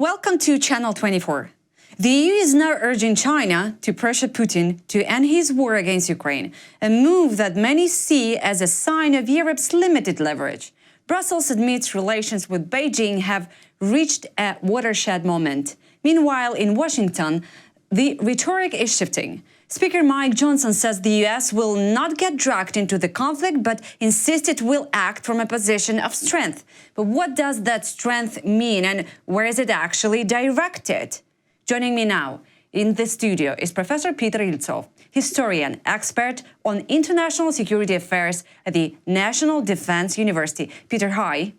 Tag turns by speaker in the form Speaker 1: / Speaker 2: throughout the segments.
Speaker 1: Welcome to Channel 24. The EU is now urging China to pressure Putin to end his war against Ukraine, a move that many see as a sign of Europe's limited leverage. Brussels admits relations with Beijing have reached a watershed moment. Meanwhile, in Washington, the rhetoric is shifting. Speaker Mike Johnson says the US will not get dragged into the conflict, but insists it will act from a position of strength. But what does that strength mean, and where is it actually directed? Joining me now in the studio is Professor PeterEltsov, historian, expert on international security affairs at the National Defense University. Peter, hi.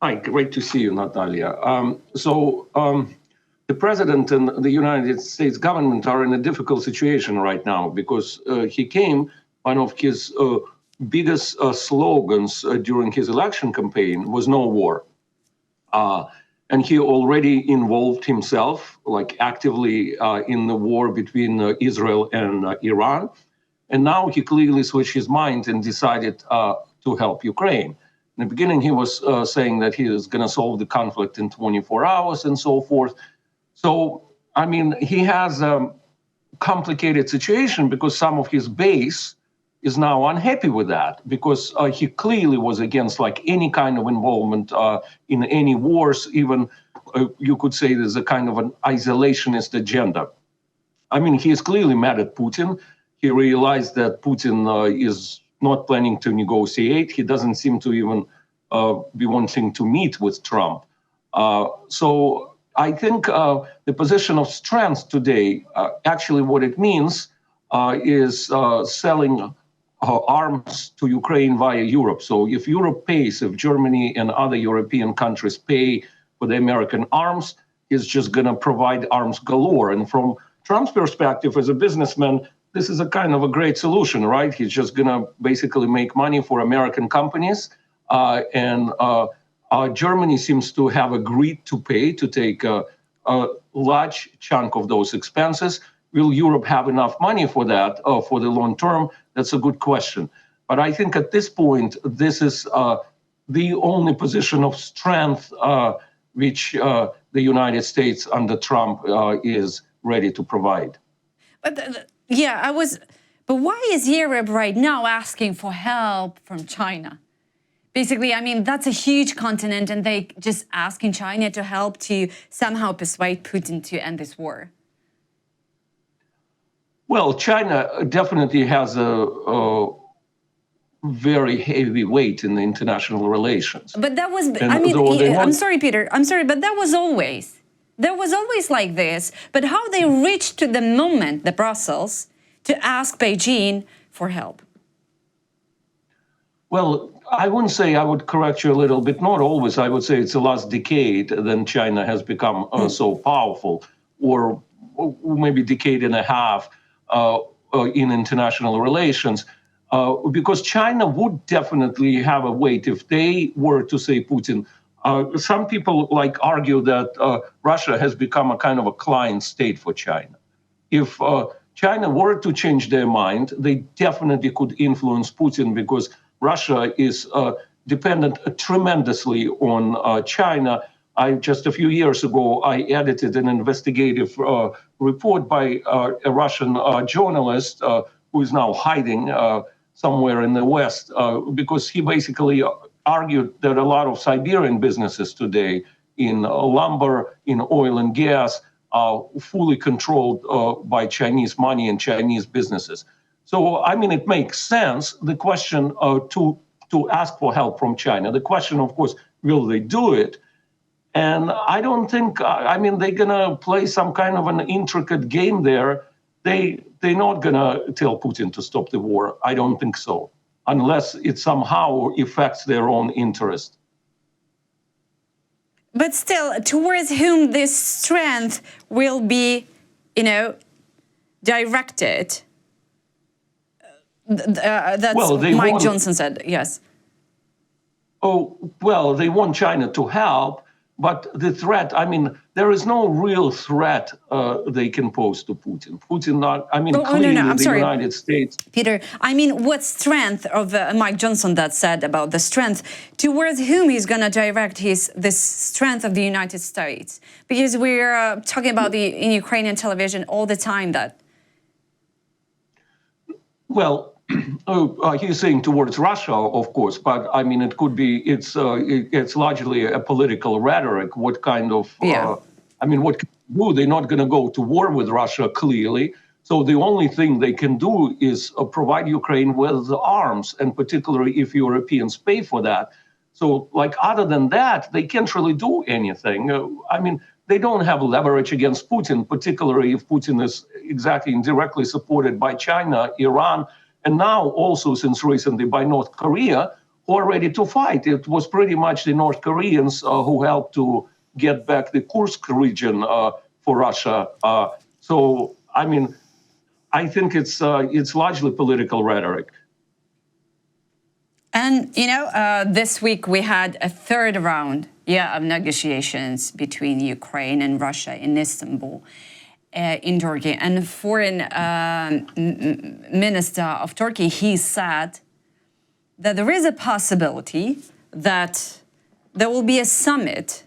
Speaker 2: Hi, great to see you, Natalia. The president and the United States government are in a difficult situation right now because one of his biggest slogans during his election campaign was no war. And he already involved himself, like actively in the war between Israel and Iran. And now he clearly switched his mind and decided to help Ukraine. In the beginning, he was saying that he was going to solve the conflict in 24 hours and so forth. So, I mean, he has a complicated situation because some of his base is now unhappy with that because he clearly was against like any kind of involvement in any wars. Even you could say there's a kind of an isolationist agenda. I mean, he is clearly mad at Putin. He realized that Putin is not planning to negotiate. He doesn't seem to even be wanting to meet with Trump. So I think the position of strength today, actually what it means is selling arms to Ukraine via Europe. So if Europe pays, if Germany and other European countries pay for the American arms, he's just going to provide arms galore. And from Trump's perspective as a businessman, this is a kind of a great solution, right? He's just going to basically make money for American companies. Germany seems to have agreed to pay to take a large chunk of those expenses. Will Europe have enough money for that for the long term? That's a good question. But I think at this point, this is the only position of strength which the United States under Trump is ready to provide.
Speaker 1: But why is Europe right now asking for help from China? Basically, I mean, that's a huge continent, and they just asking China to help to somehow persuade Putin to end this war.
Speaker 2: Well, China definitely has a very heavy weight in the international relations.
Speaker 1: But that was, I'm sorry, Peter, I'm sorry, but that was always like this. But how they reached to the moment, the Brussels, to ask Beijing for help?
Speaker 2: Well, I wouldn't say, I would correct you a little bit, not always. I would say it's the last decade then China has become so powerful, or maybe decade and a half in international relations, because China would definitely have a weight if they were to say Putin. Some people argue that Russia has become a kind of a client state for China. If China were to change their mind, they definitely could influence Putin because Russia is dependent tremendously on China. Just a few years ago, I edited an investigative report by a Russian journalist who is now hiding somewhere in the West because he basically argued that a lot of Siberian businesses today in lumber, in oil and gas, are fully controlled by Chinese money and Chinese businesses. So, I mean, it makes sense, the question to ask for help from China. The question, of course, will they do it? And I don't think, I mean, they're going to play some kind of an intricate game there. They're not going to tell Putin to stop the war. I don't think so, unless it somehow affects their own interest.
Speaker 1: But still, towards whom this strength will be, directed? That's what Mike Johnson said, yes.
Speaker 2: Oh, well, they want China to help, But the threat, I mean, there is no real threat they can pose to Putin. Putin not, I mean, clearly
Speaker 1: I'm
Speaker 2: the
Speaker 1: sorry.
Speaker 2: United States.
Speaker 1: Peter, I mean, what strength of Mike Johnson that said about the strength, towards whom he's going to direct this strength of the United States? Because we're talking about in Ukrainian television all the time that.
Speaker 2: Well, he's saying towards Russia, of course, but I mean, it could be, it's largely a political rhetoric. What kind of, I mean, what can they do? They're not going to go to war with Russia, clearly. So the only thing they can do is provide Ukraine with arms, and particularly if Europeans pay for that. So, like, other than that, they can't really do anything. I mean, they don't have leverage against Putin, particularly if Putin is exactly indirectly supported by China, Iran, and now also since recently by North Korea, who are ready to fight. It was pretty much the North Koreans who helped to get back the Kursk region for Russia. So, I mean, I think it's largely political rhetoric.
Speaker 1: And, you know, this week we had a third round of negotiations between Ukraine and Russia in Istanbul. In Turkey, and the foreign minister of Turkey, he said that there is a possibility that there will be a summit,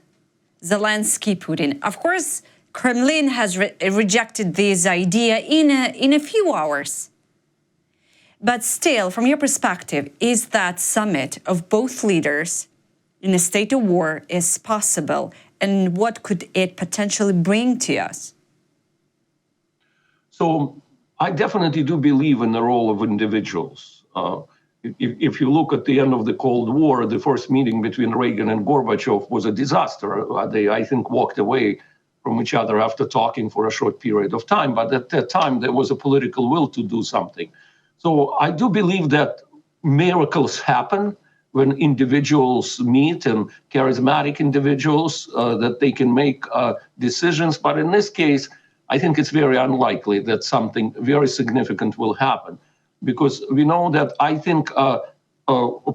Speaker 1: Zelensky-Putin. Of course, Kremlin has rejected this idea in a few hours. But still, from your perspective, is that summit of both leaders in a state of war is possible, and what could it potentially bring to us?
Speaker 2: So I definitely do believe in the role of individuals. If you look at the end of the Cold War, the first meeting between Reagan and Gorbachev was a disaster. They, I think, walked away from each other after talking for a short period of time. But at that time, there was a political will to do something. So I do believe that miracles happen when individuals meet, and charismatic individuals, that they can make decisions. But in this case, I think it's very unlikely that something very significant will happen, because we know that I think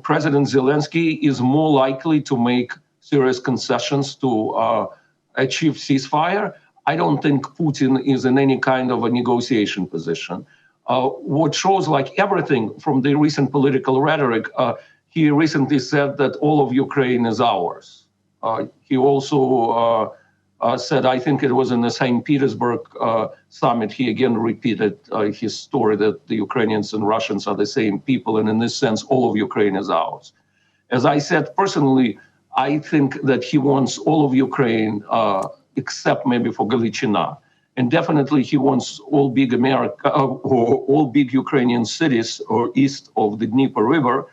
Speaker 2: President Zelensky is more likely to make serious concessions to achieve ceasefire. I don't think Putin is in any kind of a negotiation position. What shows like everything from the recent political rhetoric, he recently said that all of Ukraine is ours. He also said, I think it was in the St. Petersburg summit, he again repeated his story that the Ukrainians and Russians are the same people, and in this sense, all of Ukraine is ours. As I said, personally, I think that he wants all of Ukraine, except maybe for Galiciana. And definitely he wants all big all big Ukrainian cities or east of the Dnieper River,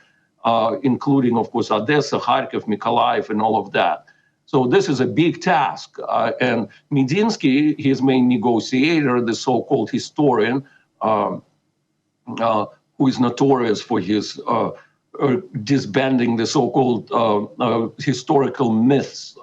Speaker 2: including, of course, Odessa, Kharkiv, Mykolaiv, and all of that. So this is a big task. And Medinsky, his main negotiator, the so-called historian, who is notorious for his disbanding the so-called historical myths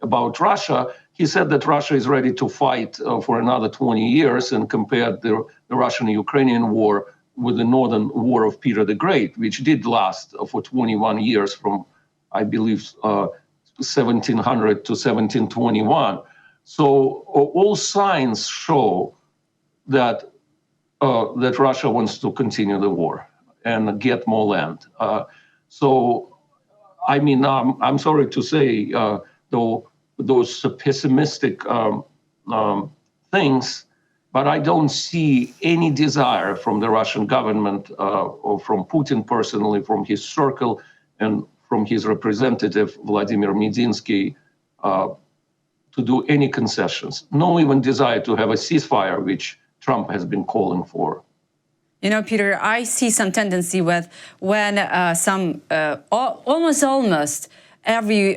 Speaker 2: about Russia, he said that Russia is ready to fight for another 20 years, and compared the Russian-Ukrainian war with the Northern War of Peter the Great, which did last for 21 years from, I believe, 1700 to 1721. So all signs show that that Russia wants to continue the war and get more land. So, I mean, I'm sorry to say, though, those pessimistic things, but I don't see any desire from the Russian government or from Putin personally, from his circle, and from his representative, Vladimir Medinsky, to do any concessions. No even desire to have a ceasefire, which Trump has been calling for.
Speaker 1: You know, Peter, I see some tendency with when almost every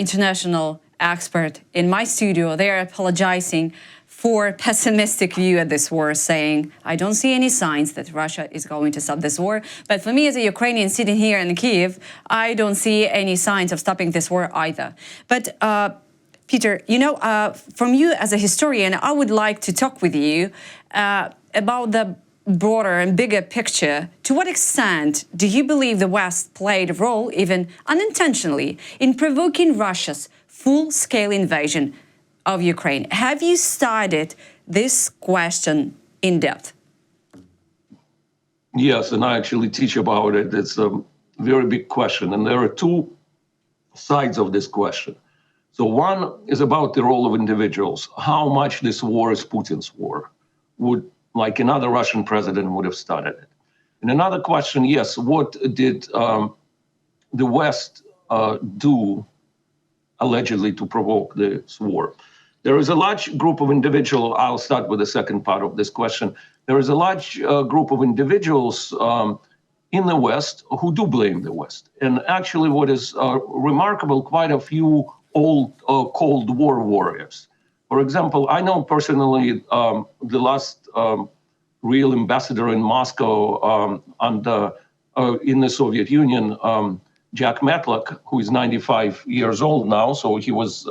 Speaker 1: international expert in my studio, they are apologizing for pessimistic view of this war, saying, I don't see any signs that Russia is going to stop this war. But for me as a Ukrainian sitting here in Kyiv, I don't see any signs of stopping this war either. But Peter, you know, from you as a historian, I would like to talk with you about the broader and bigger picture, to what extent do you believe the West played a role, even unintentionally, in provoking Russia's full-scale invasion of Ukraine? Have you studied this question in depth?
Speaker 2: Yes, and I actually teach about it. It's a very big question, and there are two sides of this question. So one is about the role of individuals. How much this war is Putin's war? Would, like another Russian president would have started it. And another question, yes, what did the West do allegedly to provoke this war? There is a large group of individuals. I'll start with the second part of this question. There is a large group of individuals in the West who do blame the West. And actually what is remarkable, quite a few old Cold War warriors. For example, I know personally the last real ambassador in Moscow in the Soviet Union, Jack Matlock, who is 95 years old now. So he was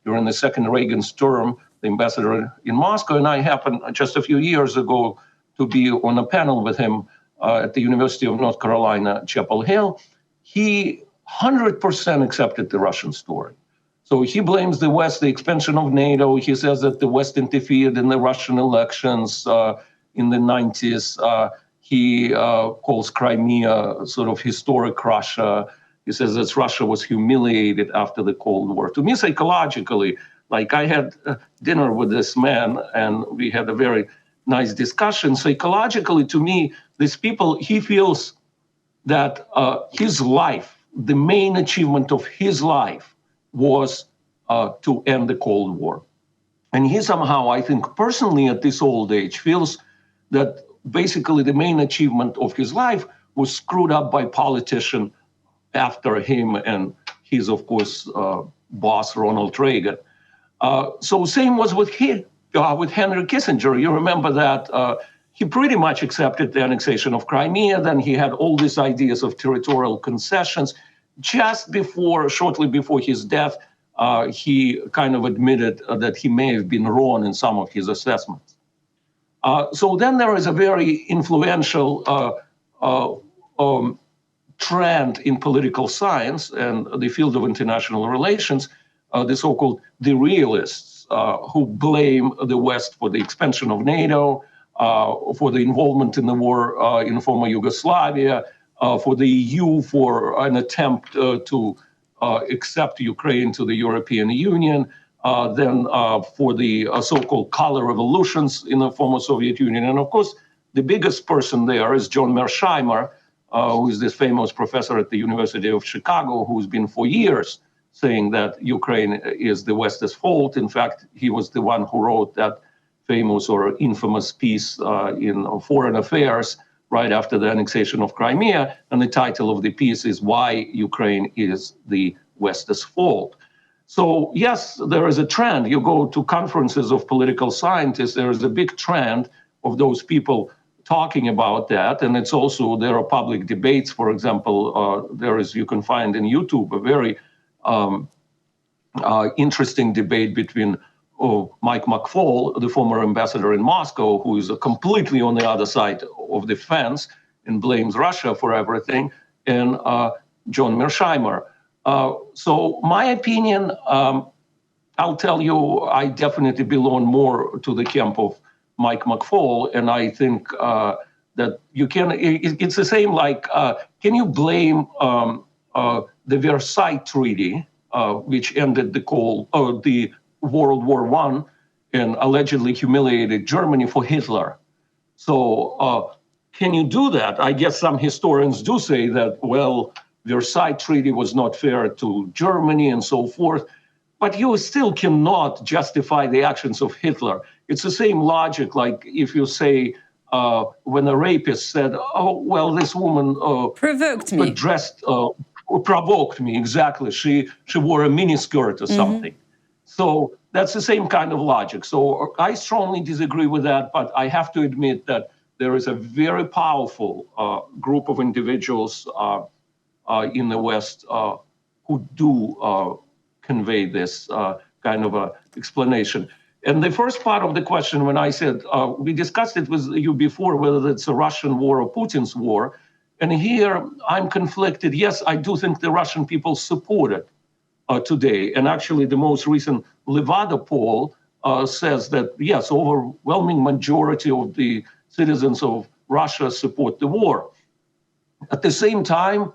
Speaker 2: during the second Reagan's term, the ambassador in Moscow. And I happened just a few years ago to be on a panel with him at the University of North Carolina, Chapel Hill. He 100% accepted the Russian story. So he blames the West, the expansion of NATO. He says that the West interfered in the Russian elections in the 90s. He calls Crimea sort of historic Russia. He says that Russia was humiliated after the Cold War. To me, psychologically, like I had dinner with this man and we had a very nice discussion. Psychologically, to me, these people, he feels that his life, the main achievement of his life was to end the Cold War. And he somehow, I think personally at this old age, feels that basically the main achievement of his life was screwed up by politicians after him and his, of course, boss, Ronald Reagan. So same was with Henry Kissinger. You remember that he pretty much accepted the annexation of Crimea. Then he had all these ideas of territorial concessions. Just before, shortly before his death, he kind of admitted that he may have been wrong in some of his assessments. So then there is a very influential trend in political science and the field of international relations, the so-called the realists, who blame the West for the expansion of NATO, for the involvement in the war in former Yugoslavia, for the EU for an attempt to accept Ukraine to the European Union, then for the so-called color revolutions in the former Soviet Union. And of course, the biggest person there is John Mearsheimer, who is this famous professor at the University of Chicago, who's been for years saying that Ukraine is the West's fault. In fact, he was the one who wrote that famous or infamous piece in Foreign Affairs right after the annexation of Crimea. And the title of the piece is Why Ukraine is the West's Fault. So yes, there is a trend. You go to conferences of political scientists, there is a big trend of those people talking about that. And it's also, there are public debates. For example, there is, you can find in YouTube, a very interesting debate between Mike McFaul, the former ambassador in Moscow, who is completely on the other side of the fence and blames Russia for everything, and John Mearsheimer. So my opinion, I'll tell you, I definitely belong more to the camp of Mike McFaul, and I think that you can, it's the same like, can you blame the Versailles Treaty, which ended the World War I and allegedly humiliated Germany for Hitler? So can you do that? I guess some historians do say that, well, Versailles Treaty was not fair to Germany and so forth, but you still cannot justify the actions of Hitler. It's the same logic, like if you say, when a rapist said, oh, well, this woman
Speaker 1: provoked me.
Speaker 2: Provoked me, exactly. She wore a miniskirt or something. So that's the same kind of logic. So I strongly disagree with that, but I have to admit that there is a very powerful group of individuals in the West who do convey this kind of explanation. And the first part of the question, when I said, we discussed it with you before, whether it's a Russian war or Putin's war. And here I'm conflicted. Yes, I do think the Russian people support it today. And actually, the most recent Levada poll says that, yes, overwhelming majority of the citizens of Russia support the war. At the same time,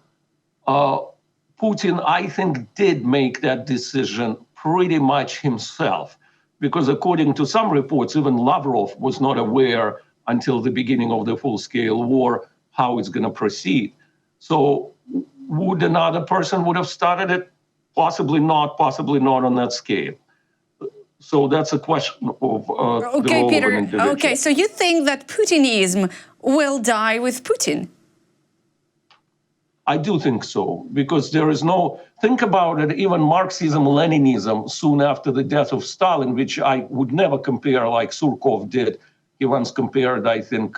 Speaker 2: Putin, I think, did make that decision pretty much himself, because according to some reports, even Lavrov was not aware until the beginning of the full-scale war how it's going to proceed. So would another person would have started it? Possibly not on that scale. So that's a question of the role
Speaker 1: Peter,
Speaker 2: of an individual.
Speaker 1: Okay, so you think that Putinism will die with Putin?
Speaker 2: I do think so, because there is no, think about it, even Marxism, Leninism, soon after the death of Stalin, which I would never compare like Surkov did. He once compared, I think,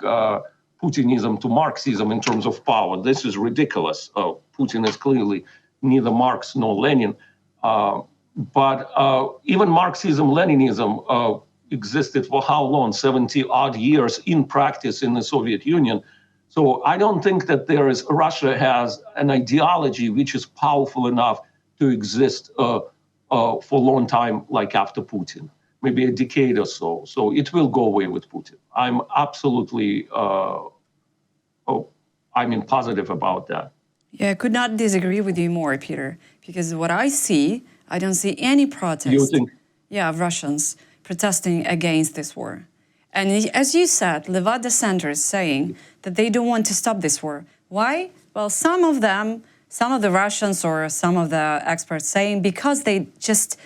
Speaker 2: Putinism to Marxism in terms of power. This is ridiculous. Putin is clearly neither Marx nor Lenin. But even Marxism, Leninism existed for how long? 70 odd years in practice in the Soviet Union. So I don't think that Russia has an ideology which is powerful enough to exist for a long time, like after Putin, maybe a decade or so. So it will go away with Putin. I'm absolutely, positive about that.
Speaker 1: Yeah, I could not disagree with you more, Peter, because what I see, I don't see any protest.
Speaker 2: You think?
Speaker 1: Yeah, of Russians protesting against this war. And as you said, Levada Center is saying that they don't want to stop this war. Why? Well, some of the Russians or some of the experts saying because they just,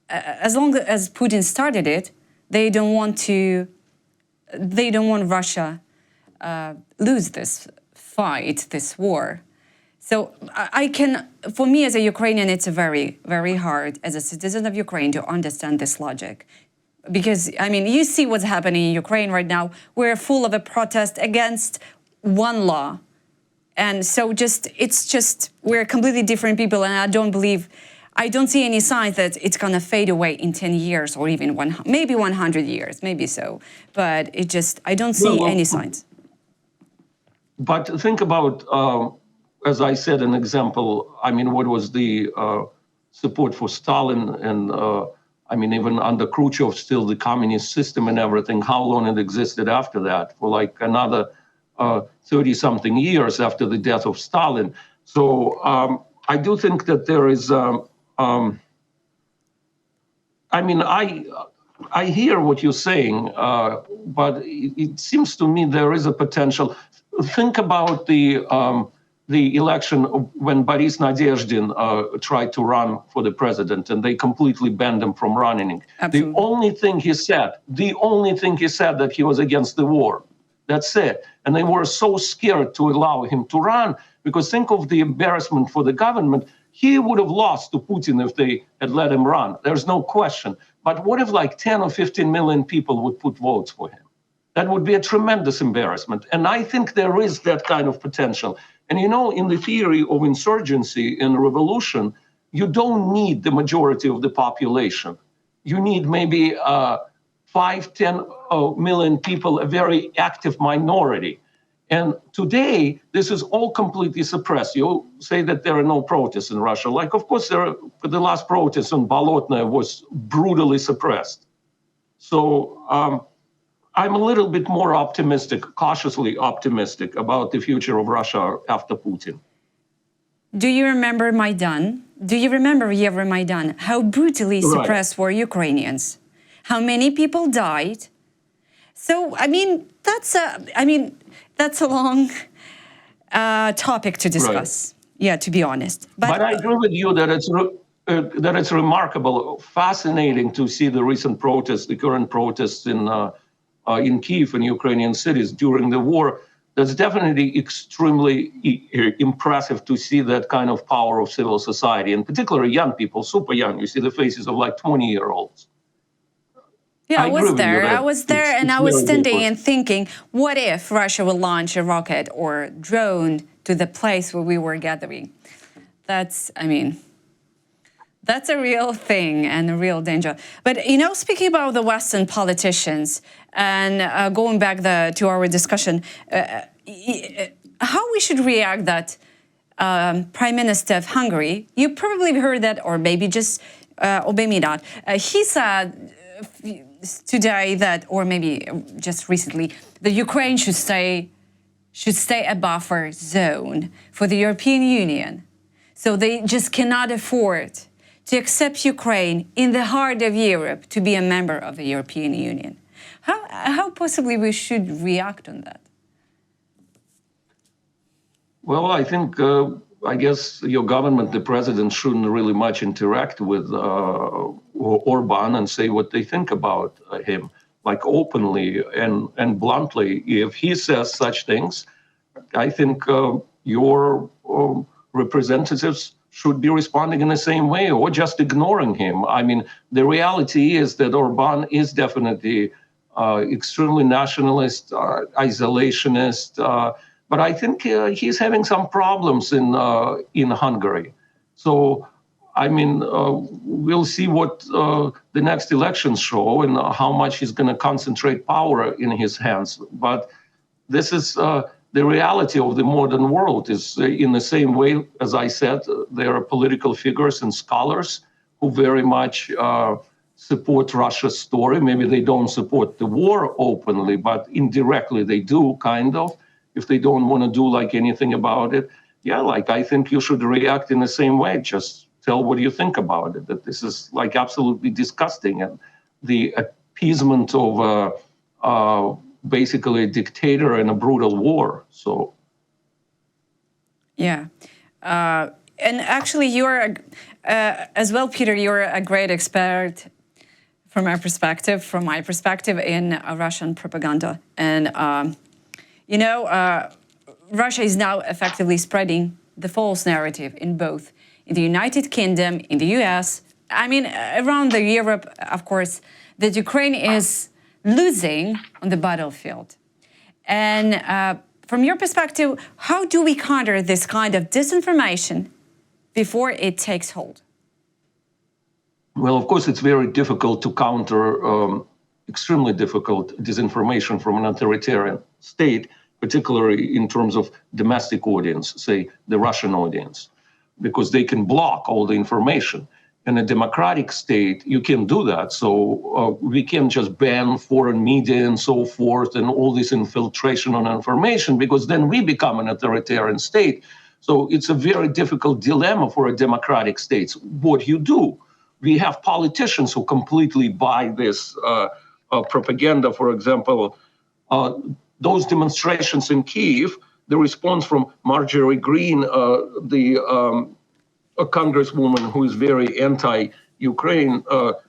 Speaker 1: as long as Putin started it, they don't want Russia lose this fight, this war. So for me as a Ukrainian, it's very, very hard as a citizen of Ukraine to understand this logic. Because, you see what's happening in Ukraine right now. We're full of a protest against one law. And so we're completely different people. And I don't see any signs that it's going to fade away in 10 years or even maybe 100 years, maybe so. But I don't see any signs.
Speaker 2: But think about, as I said, an example, what was the support for Stalin and even under Khrushchev, still the communist system and everything, how long it existed after that, for like another 30-something years after the death of Stalin. So I do think that there is, I hear what you're saying, but it seems to me there is a potential. Think about the election when Boris Nadezhdin tried to run for the president, and they completely banned him from running. Absolutely. The only thing he said that he was against the war. That's it. And they were so scared to allow him to run, because think of the embarrassment for the government. He would have lost to Putin if they had let him run. There's no question. But what if like 10 or 15 million people would put votes for him? That would be a tremendous embarrassment. And I think there is that kind of potential. And in the theory of insurgency and revolution, you don't need the majority of the population. You need maybe 5-10 million people, a very active minority. And today, this is all completely suppressed. You say that there are no protests in Russia. Like, of course, the last protest on Bolotnaya was brutally suppressed. So I'm a little bit more optimistic, cautiously optimistic about the future of Russia after Putin.
Speaker 1: Do you remember Maidan? Do you remember Euromaidan? How brutally suppressed were Ukrainians? How many people died? So, that's a long topic to discuss. Right. Yeah, to be honest.
Speaker 2: But I agree with you that it's remarkable, fascinating to see the recent protests, the current protests in Kyiv and Ukrainian cities during the war. That's definitely extremely impressive to see that kind of power of civil society, and particularly young people, super young. You see the faces of like 20-year-olds.
Speaker 1: Yeah, I was there and I was standing and thinking, what if Russia will launch a rocket or drone to the place where we were gathering? That's That's a real thing and a real danger. But, you know, speaking about the Western politicians and going back to our discussion, how we should react that Prime Minister of Hungary, you probably heard that, or maybe just, or maybe not, he said today that, or maybe just recently, that Ukraine should stay a buffer zone for the European Union. So they just cannot afford to accept Ukraine in the heart of Europe to be a member of the European Union. How possibly we should react on that?
Speaker 2: Well, I think, I guess your government, the president, shouldn't really much interact with Orban and say what they think about him, like openly and bluntly. If he says such things, I think your representatives should be responding in the same way or just ignoring him. I mean, the reality is that Orban is definitely extremely nationalist, isolationist, but I think he's having some problems in Hungary. So, I mean, we'll see what the next elections show and how much he's going to concentrate power in his hands. But this is the reality of the modern world. Is in the same way, as I said, there are political figures and scholars who very much support Russia's story. Maybe they don't support the war openly, but indirectly they do, kind of. If they don't want to do like anything about it, yeah, like I think you should react in the same way. Just tell what you think about it, that this is like absolutely disgusting. And the appeasement of basically a dictator and a brutal war. So,
Speaker 1: yeah. And actually, you're, as well, Peter, you're a great expert from my perspective in Russian propaganda. And, you know, Russia is now effectively spreading the false narrative in both in the United Kingdom, in the US, I mean, around the Europe, of course, that Ukraine is losing on the battlefield. And from your perspective, how do we counter this kind of disinformation before it takes hold?
Speaker 2: Well, of course, it's very difficult to counter, extremely difficult disinformation from an authoritarian state, particularly in terms of domestic audience, say the Russian audience, because they can block all the information. In a democratic state, you can do that. So we can just ban foreign media and so forth and all this infiltration on information, because then we become an authoritarian state. So it's a very difficult dilemma for a democratic state. What you do? We have politicians who completely buy this propaganda. For example, those demonstrations in Kyiv, the response from Marjorie Greene, a congresswoman who is very anti-Ukraine,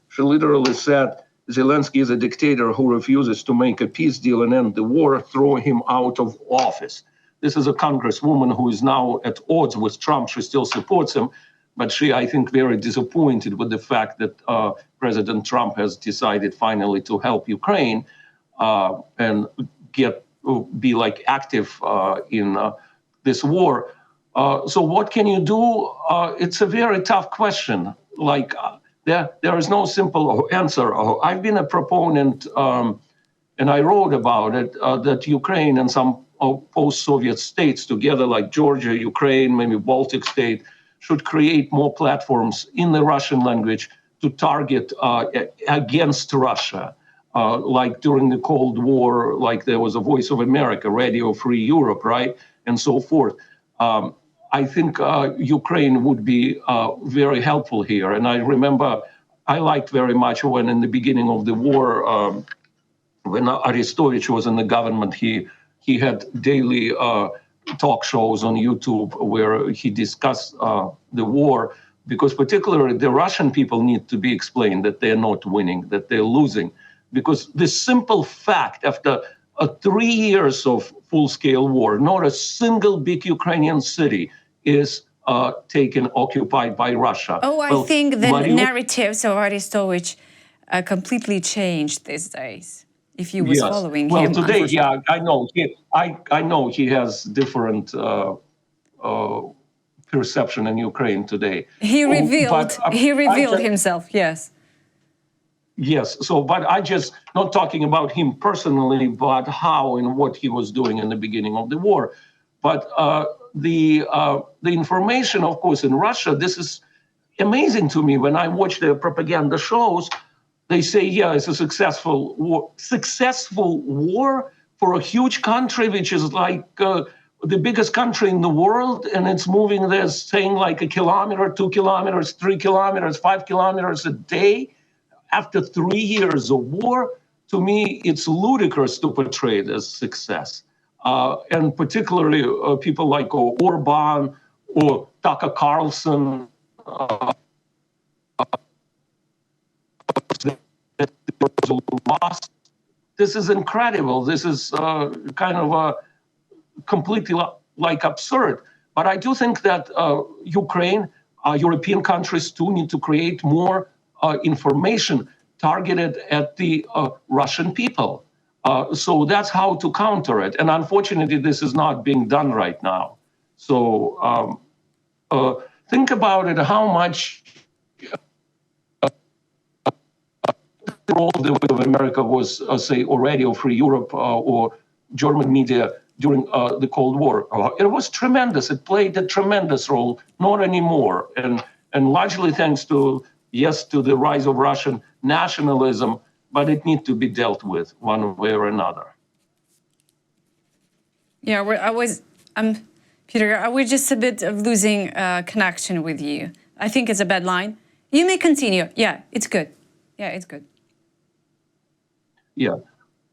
Speaker 2: she literally said, Zelensky is a dictator who refuses to make a peace deal and end the war, throw him out of office. This is a congresswoman who is now at odds with Trump. She still supports him, but she, I think, very disappointed with the fact that President Trump has decided finally to help Ukraine and be like active in this war. So what can you do? It's a very tough question. Like there is no simple answer. I've been a proponent, and I wrote about it, that Ukraine and some post-Soviet states together, like Georgia, Ukraine, maybe Baltic state, should create more platforms in the Russian language to target against Russia. Like during the Cold War, like there was a Voice of America, Radio Free Europe, right? And so forth. I think Ukraine would be very helpful here. And I remember I liked very much when in the beginning of the war, when Arestovich was in the government, he had daily talk shows on YouTube where he discussed the war, because particularly the Russian people need to be explained that they're not winning, that they're losing. Because the simple fact, after 3 years of full-scale war, not a single big Ukrainian city is occupied by Russia.
Speaker 1: Oh, I think the narratives of Arestovich completely changed these days. If you was following him,
Speaker 2: well, today, yeah, I know. I know he has different perception in Ukraine today.
Speaker 1: He revealed
Speaker 2: I
Speaker 1: himself, yes.
Speaker 2: Yes. So, but I just not talking about him personally, but how and what he was doing in the beginning of the war. But the information, of course, in Russia, this is amazing to me. When I watch their propaganda shows, they say, yeah, it's a successful war for a huge country, which is like the biggest country in the world, and it's moving there, saying like a kilometer, 2 kilometers, 3 kilometers, 5 kilometers a day. After 3 years of war, to me, it's ludicrous to portray it as success. And particularly people like Orban or Tucker Carlson. This is incredible. This is kind of completely like absurd. But I do think that Ukraine, European countries too, need to create more information targeted at the Russian people. So that's how to counter it. And unfortunately, this is not being done right now. So think about it, how much role the will of America was, say, or Radio Free Europe or German media during the Cold War. It was tremendous. It played a tremendous role, not anymore. And largely thanks to, yes, to the rise of Russian nationalism, but it needs to be dealt with one way or another.
Speaker 1: Yeah, Peter, I was just a bit of losing connection with you. I think it's a bad line. You may continue. Yeah, it's good. Yeah, it's good.
Speaker 2: Yeah.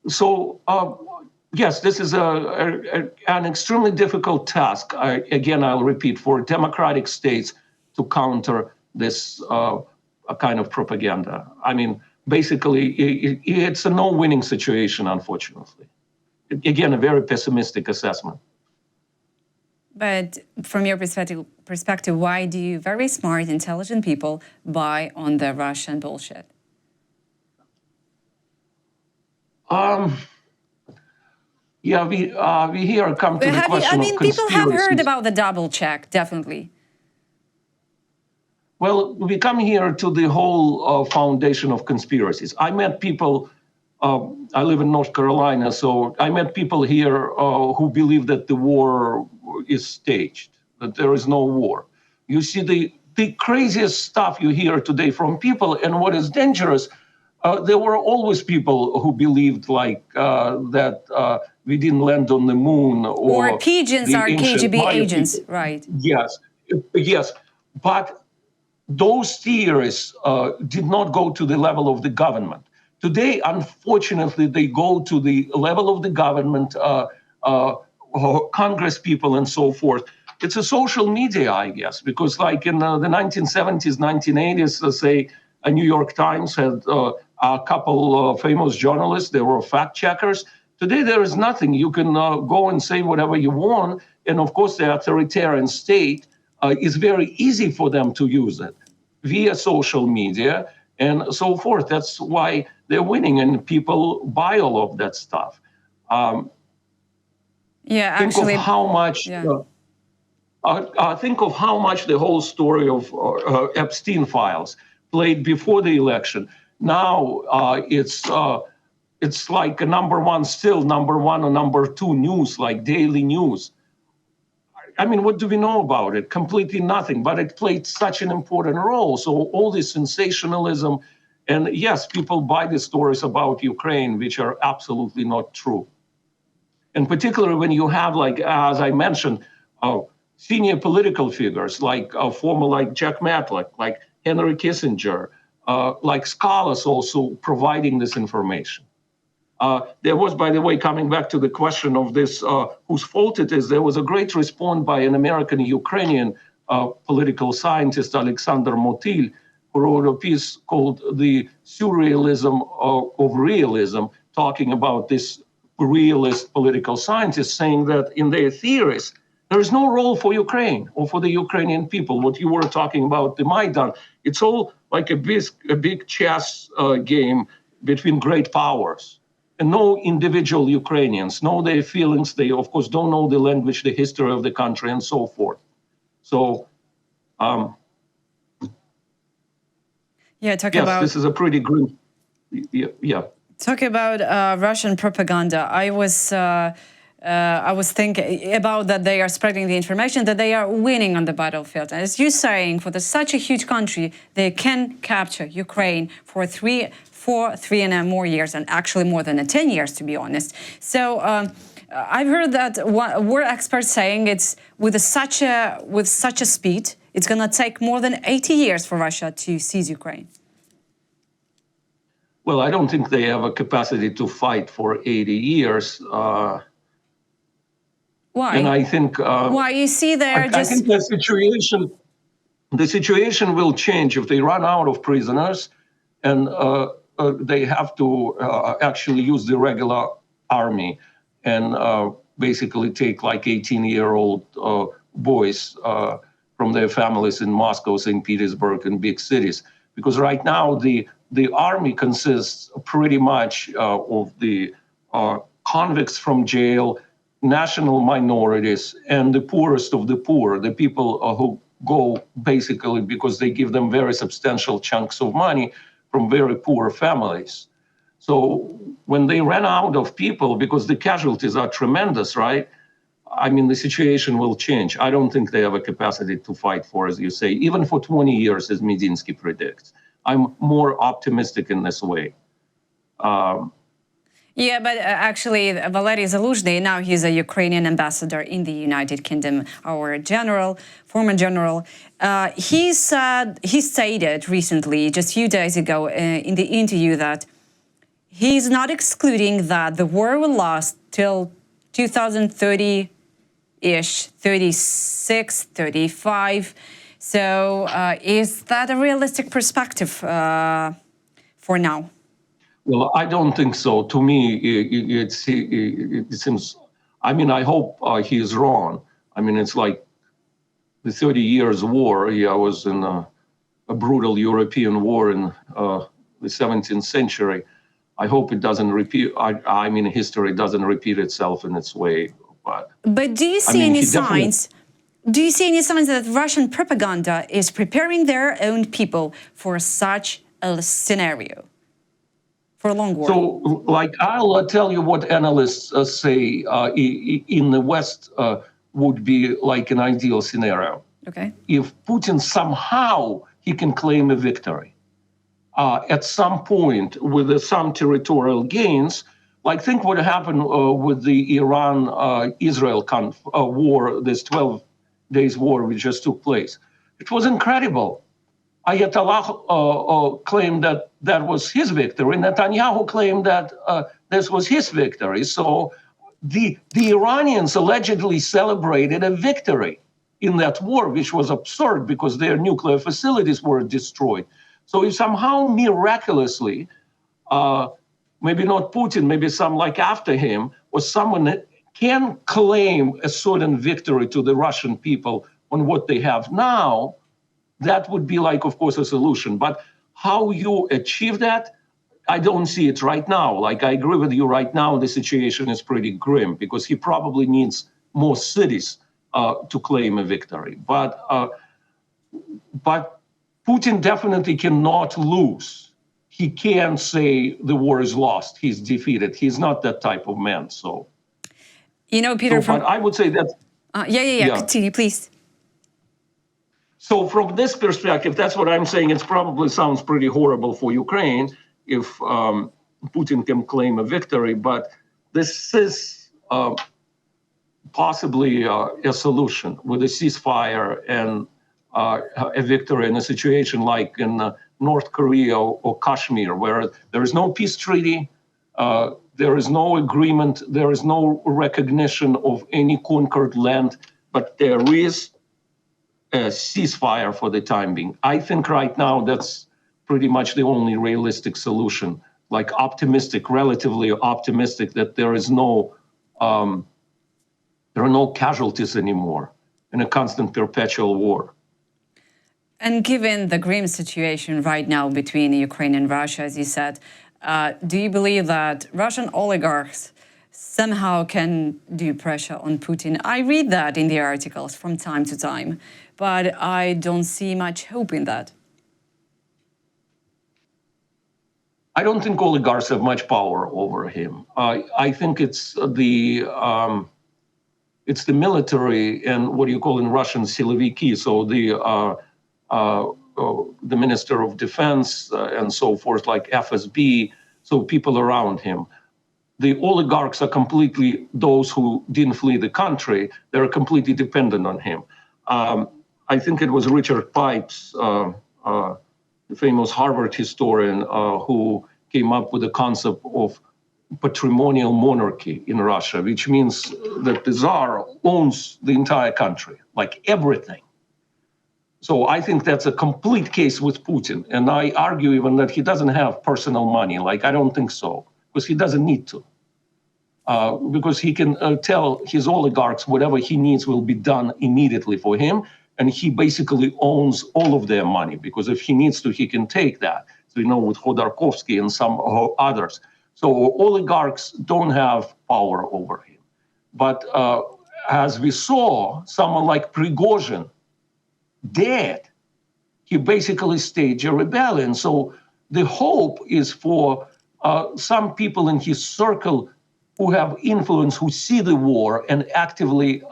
Speaker 2: So, yes, this is an extremely difficult task. Again, I'll repeat, for democratic states to counter this kind of propaganda. I mean, basically, it's a no-winning situation, unfortunately. Again, a very pessimistic assessment.
Speaker 1: But from your perspective, why do you very smart, intelligent people buy on the Russian bullshit?
Speaker 2: Yeah, we here come to the question of conspiracies.
Speaker 1: People have heard about the double check, definitely.
Speaker 2: Well, we come here to the whole foundation of conspiracies. I met people, I live in North Carolina, so I met people here who believe that the war is staged, that there is no war. You see the craziest stuff you hear today from people, and what is dangerous, there were always people who believed like that we didn't land on the moon,
Speaker 1: or pigeons are KGB agents, right?
Speaker 2: Yes, yes, but those theories did not go to the level of the government. Today, unfortunately, they go to the level of the government, Congress people, and so forth. It's a social media, I guess, because like in the 1970s, 1980s, say, a New York Times had a couple of famous journalists. They were fact checkers. Today, there is nothing. You can go and say whatever you want. And of course, the authoritarian state is very easy for them to use it via social media and so forth. That's why they're winning, and people buy all of that stuff.
Speaker 1: Yeah,
Speaker 2: think
Speaker 1: actually,
Speaker 2: of how much.
Speaker 1: Yeah.
Speaker 2: Think of how much the whole story of Epstein files played before the election. Now it's like a number one or number two news, like daily news. I mean, what do we know about it? Completely nothing, but it played such an important role. So all this sensationalism, and yes, people buy the stories about Ukraine, which are absolutely not true. And particularly when you have, like, as I mentioned, senior political figures, like former, like Jack Matlock, like Henry Kissinger, like scholars also providing this information. There was, by the way, coming back to the question of this, whose fault it is, there was a great response by an American-Ukrainian political scientist, Alexander Motyl, who wrote a piece called The Surrealism of Realism, talking about this realist political scientist, saying that in their theories, there is no role for Ukraine or for the Ukrainian people. What you were talking about, the Maidan, it's all like a big chess game between great powers. And no individual Ukrainians know their feelings. They, of course, don't know the language, the history of the country, and so forth. So,
Speaker 1: yes,
Speaker 2: this is a pretty grim. Yeah.
Speaker 1: Talk about Russian propaganda. I was thinking about that they are spreading the information that they are winning on the battlefield. As you're saying, for such a huge country, they can capture Ukraine for three and more years, and actually more than 10 years, to be honest. So I've heard that war experts saying it's with such a speed, it's going to take more than 80 years for Russia to seize Ukraine.
Speaker 2: Well, I don't think they have a capacity to fight for 80 years.
Speaker 1: Why?
Speaker 2: And I think
Speaker 1: why you see there
Speaker 2: I think the situation will change if they run out of prisoners, and they have to actually use the regular army and basically take like 18-year-old boys from their families in Moscow, St. Petersburg, and big cities. Because right now the army consists pretty much of the convicts from jail, national minorities, and the poorest of the poor, the people who go basically because they give them very substantial chunks of money from very poor families. So when they ran out of people, because the casualties are tremendous, right? I mean, the situation will change. I don't think they have a capacity to fight for, as you say, even for 20 years, as Medinsky predicts. I'm more optimistic in this way.
Speaker 1: Yeah, but actually, Valery Zaluzhny, now he's a Ukrainian ambassador in the United Kingdom, our former general. He stated recently, just a few days ago, in the interview that he's not excluding that the war will last till 2030-ish, 36, 35. So is that a realistic perspective for now?
Speaker 2: Well, I don't think so. To me, it seems, I mean, I hope he is wrong. I mean, it's like the 30 Years' War. Yeah, I was in a brutal European war in the 17th century. I hope it doesn't repeat. I mean, history doesn't repeat itself in its way.
Speaker 1: But do you see any signs? Do you see any signs that Russian propaganda is preparing their own people for such a scenario? For a long war?
Speaker 2: So, like, I'll tell you what analysts say in the West would be like an ideal scenario.
Speaker 1: Okay.
Speaker 2: If Putin somehow he can claim a victory at some point with some territorial gains, like think what happened with the Iran-Israel war, this 12 days war which just took place. It was incredible. Ayatollah claimed that was his victory. Netanyahu claimed that this was his victory. So the Iranians allegedly celebrated a victory in that war, which was absurd because their nuclear facilities were destroyed. So if somehow miraculously, maybe not Putin, maybe some like after him, or someone that can claim a certain victory to the Russian people on what they have now, that would be like, of course, a solution. But how you achieve that, I don't see it right now. Like, I agree with you right now, the situation is pretty grim because he probably needs more cities to claim a victory. But Putin definitely cannot lose. He can't say the war is lost, he's defeated. He's not that type of man, so...
Speaker 1: You know, Peter,
Speaker 2: but I would say that...
Speaker 1: Yeah, continue, please.
Speaker 2: So from this perspective, that's what I'm saying. It probably sounds pretty horrible for Ukraine if Putin can claim a victory, but this is possibly a solution with a ceasefire and a victory in a situation like in North Korea or Kashmir, where there is no peace treaty, there is no agreement, there is no recognition of any conquered land, but there is a ceasefire for the time being. I think right now that's pretty much the only realistic solution, like optimistic, relatively optimistic that there is no, there are no casualties anymore in a constant perpetual war.
Speaker 1: And given the grim situation right now between Ukraine and Russia, as you said, do you believe that Russian oligarchs somehow can do pressure on Putin. I read that in the articles from time to time, but I don't see much hope in that.
Speaker 2: I don't think oligarchs have much power over him. I think it's the military and what you call in Russian siloviki, so the Minister of Defense and so forth, like FSB, so people around him. The oligarchs are completely those who didn't flee the country. They're completely dependent on him. I think it was Richard Pipes, the famous Harvard historian, who came up with the concept of patrimonial monarchy in Russia, which means that the Tsar owns the entire country, like everything. So I think that's a complete case with Putin. And I argue even that he doesn't have personal money. Like, I don't think so, because he doesn't need to. Because he can tell his oligarchs whatever he needs will be done immediately for him. And he basically owns all of their money, because if he needs to, he can take that. So, with Khodorkovsky and some others. So oligarchs don't have power over him. But as we saw, someone like Prigozhin dead, he basically staged a rebellion. So the hope is for some people in his circle who have influence, who see the war and actively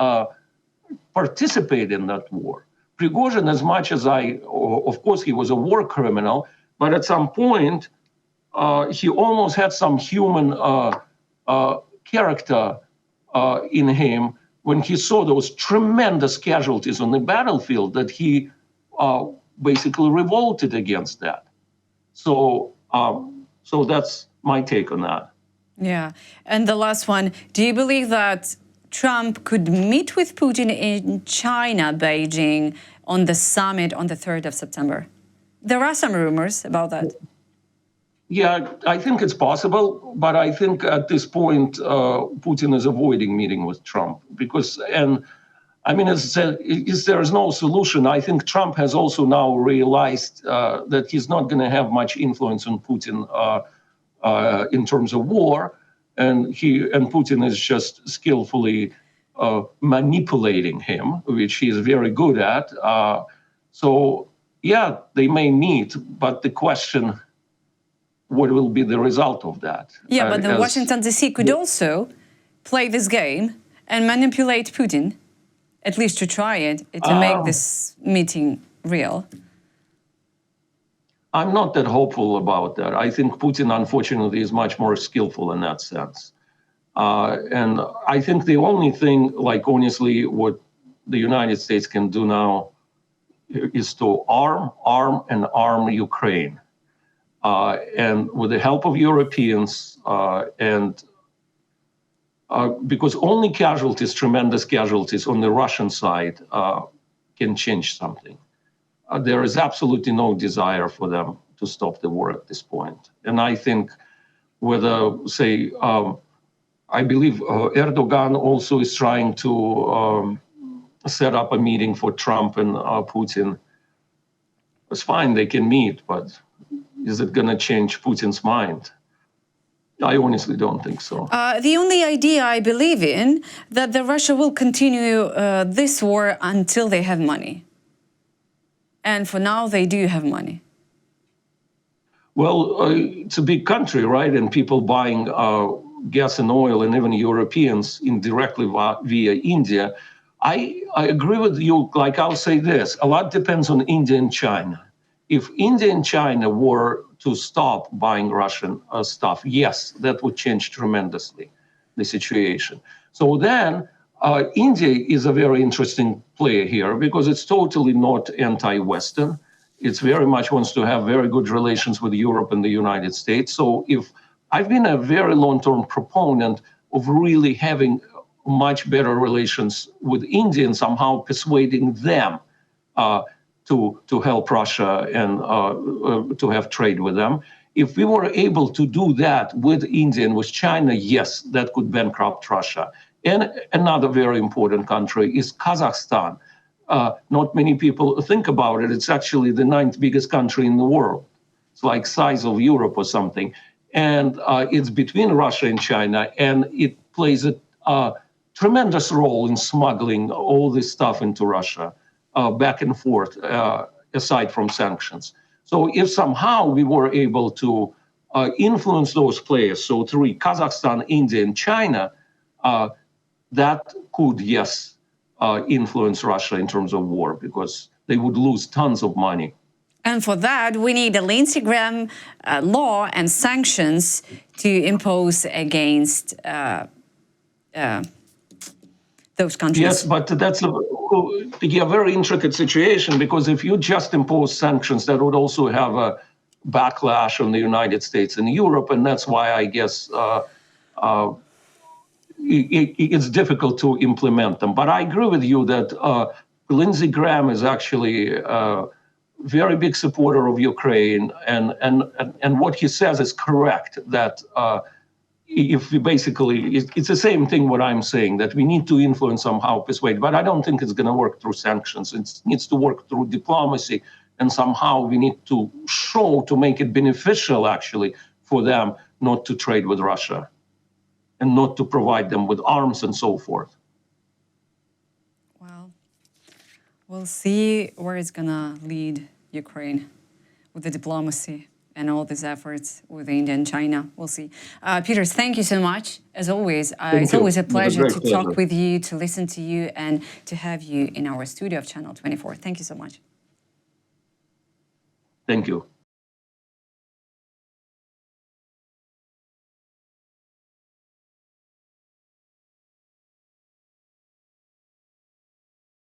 Speaker 2: participate in that war. Prigozhin, as much as of course, he was a war criminal, but at some point, he almost had some human character in him when he saw those tremendous casualties on the battlefield, that he basically revolted against that. So that's my take on that.
Speaker 1: Yeah. And the last one, do you believe that Trump could meet with Putin in China, Beijing, on the summit on the 3rd of September? There are some rumors about that.
Speaker 2: Yeah, I think it's possible, but I think at this point, Putin is avoiding meeting with Trump because, and I mean, there is no solution. I think Trump has also now realized that he's not going to have much influence on Putin in terms of war, and Putin is just skillfully manipulating him, which he is very good at. So yeah, they may meet, but the question, what will be the result of that?
Speaker 1: Yeah, but then Washington, D.C. could also play this game and manipulate Putin, at least to try it, to make this meeting real.
Speaker 2: I'm not that hopeful about that. I think Putin, unfortunately, is much more skillful in that sense. And I think the only thing, like honestly, what the United States can do now is to arm Ukraine. And with the help of Europeans, because only casualties, tremendous casualties on the Russian side can change something. There is absolutely no desire for them to stop the war at this point. And I think whether, say, I believe Erdogan also is trying to set up a meeting for Trump and Putin. It's fine, they can meet, but is it going to change Putin's mind? I honestly don't think so.
Speaker 1: The only idea I believe in, that Russia will continue this war until they have money. And for now, they do have money.
Speaker 2: Well, it's a big country, right? And people buying gas and oil, and even Europeans indirectly via India. I agree with you. Like, I'll say this, a lot depends on India and China. If India and China were to stop buying Russian stuff, yes, that would change tremendously the situation. So then India is a very interesting player here because it's totally not anti-Western. It very much wants to have very good relations with Europe and the United States. So if I've been a very long-term proponent of really having much better relations with India and somehow persuading them to help Russia and to have trade with them. If we were able to do that with India and with China, yes, that could bankrupt Russia. And another very important country is Kazakhstan. Not many people think about it. It's actually the 9th biggest country in the world. It's like size of Europe or something. And it's between Russia and China, and it plays a tremendous role in smuggling all this stuff into Russia, back and forth, aside from sanctions. So if somehow we were able to influence those players, so through Kazakhstan, India, and China, that could, yes, influence Russia in terms of war, because they would lose tons of money.
Speaker 1: And for that, we need a Lindsey Graham law and sanctions to impose against those countries.
Speaker 2: Yes, but that's a very intricate situation, because if you just impose sanctions, that would also have a backlash on the United States and Europe, and that's why I guess it's difficult to implement them. But I agree with you that Lindsey Graham is actually a very big supporter of Ukraine, and what he says is correct, that if we basically, it's the same thing what I'm saying, that we need to influence somehow, persuade, but I don't think it's going to work through sanctions. It needs to work through diplomacy, and somehow we need to show, to make it beneficial actually for them not to trade with Russia and not to provide them with arms and so forth.
Speaker 1: Well, we'll see where it's going to lead Ukraine with the diplomacy and all these efforts with India and China. We'll see. Peter, thank you so much. As always, it's always a pleasure to talk with you, to listen to you, and to have you in our studio of Channel 24. Thank you so much.
Speaker 2: Thank you.